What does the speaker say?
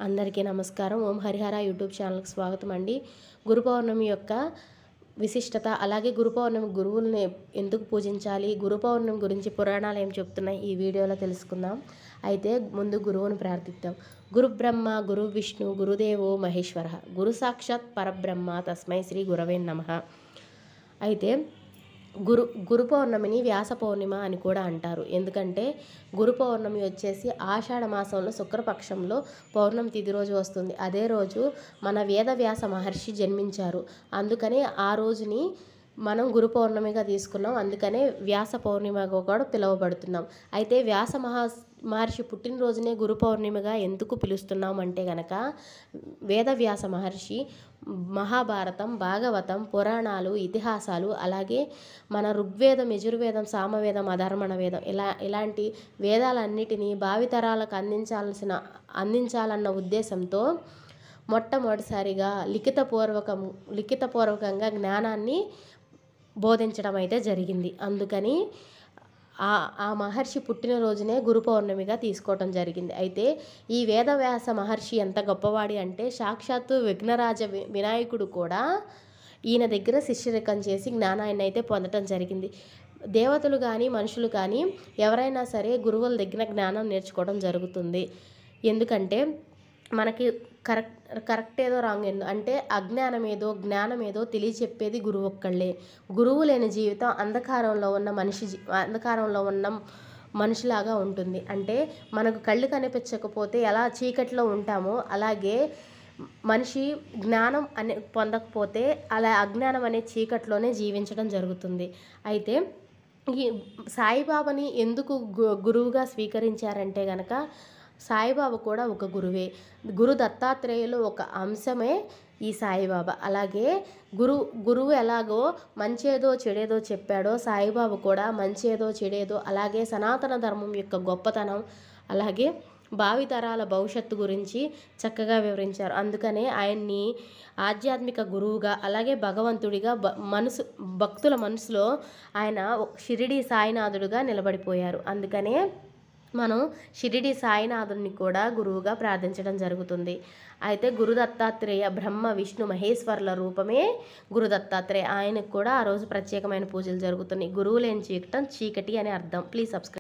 అందరికీ నమస్కారం. ఓం హరిహర యూట్యూబ్ ఛానల్కి స్వాగతం అండి. గురు పౌర్ణమి యొక్క విశిష్టత, అలాగే గురు పౌర్ణమి గురువుల్ని ఎందుకు పూజించాలి, గురు పౌర్ణమి గురించి పురాణాలు ఏం చెప్తున్నాయి ఈ వీడియోలో తెలుసుకుందాం. అయితే ముందు గురువును ప్రార్థిద్దాం. గురు బ్రహ్మ గురు విష్ణు గురుదేవో మహేశ్వర, గురు సాక్షాత్ పరబ్రహ్మ తస్మై శ్రీ గురవే నమః. అయితే గురు పౌర్ణమిని వ్యాస పౌర్ణిమ అని కూడా అంటారు. ఎందుకంటే గురు పౌర్ణమి వచ్చేసి ఆషాఢ మాసంలో శుక్రపక్షంలో పౌర్ణమి తిథి రోజు వస్తుంది. అదే రోజు మన వేదవ్యాస మహర్షి జన్మించారు. అందుకని ఆ రోజుని మనం గురు పౌర్ణమిగా తీసుకున్నాం. అందుకనే వ్యాస పౌర్ణిమగా కూడా పిలువబడుతున్నాం. అయితే మహర్షి పుట్టినరోజునే గురు పౌర్ణమిగా ఎందుకు పిలుస్తున్నాం అంటే గనక, వేదవ్యాస మహర్షి మహాభారతం, భాగవతం, పురాణాలు, ఇతిహాసాలు, అలాగే మన ఋగ్వేదం, యజుర్వేదం, సామవేదం, అధర్వణ వేదం ఇలాంటి వేదాలన్నిటినీ భావితరాలకు అందించాలన్న ఉద్దేశంతో మొట్టమొదటిసారిగా లిఖితపూర్వకంగా జ్ఞానాన్ని బోధించడం అయితే జరిగింది. అందుకని ఆ మహర్షి పుట్టినరోజునే గురు పౌర్ణమిగా తీసుకోవటం జరిగింది. అయితే ఈ వేదవ్యాస మహర్షి ఎంత గొప్పవాడి అంటే, సాక్షాత్తు విఘ్నరాజ వినాయకుడు కూడా ఈయన దగ్గర శిష్యరికం చేసి జ్ఞానాన్ని అయితే పొందటం జరిగింది. దేవతలు కానీ మనుషులు కానీ ఎవరైనా సరే గురువుల దగ్గర జ్ఞానం నేర్చుకోవడం జరుగుతుంది. ఎందుకంటే మనకి కరెక్ట్ ఏదో రాంగ్ ఏదో అంటే అజ్ఞానం ఏదో జ్ఞానం ఏదో తెలియచెప్పేది గురువు ఒక్కళ్ళే. గురువు లేని జీవితం అంధకారంలో ఉన్న మనిషిలాగా ఉంటుంది. అంటే మనకు కళ్ళు కనిపించకపోతే ఎలా చీకట్లో ఉంటామో, అలాగే మనిషి జ్ఞానం పొందకపోతే అలా అజ్ఞానం అనే చీకట్లోనే జీవించడం జరుగుతుంది. అయితే ఈ సాయిబాబాని ఎందుకు గురువుగా స్వీకరించారంటే గనక, సాయిబాబా కూడా ఒక గురువే. గురు దత్తాత్రేయులు ఒక అంశమే ఈ సాయిబాబా. అలాగే గురువు ఎలాగో మంచేదో చెడేదో చెప్పాడో, సాయిబాబా కూడా మంచేదో చెడేదో, అలాగే సనాతన ధర్మం యొక్క గొప్పతనం, అలాగే భావితరాల భవిష్యత్తు గురించి చక్కగా వివరించారు. అందుకనే ఆయన్ని ఆధ్యాత్మిక గురువుగా, అలాగే భగవంతుడిగా భక్తుల మనసులో ఆయన షిరిడి సాయినాథుడుగా నిలబడిపోయారు. అందుకనే మనం షిరిడి సాయినాథుని కూడా గురువుగా ప్రార్థించడం జరుగుతుంది. అయితే గురు దత్తాత్రేయ బ్రహ్మ విష్ణు మహేశ్వరుల రూపమే గురు దత్తాత్రేయ. ఆయనకు కూడా ఆ రోజు ప్రత్యేకమైన పూజలు జరుగుతున్నాయి. గురువు లేని చీకటి అని అర్థం. Please subscribe.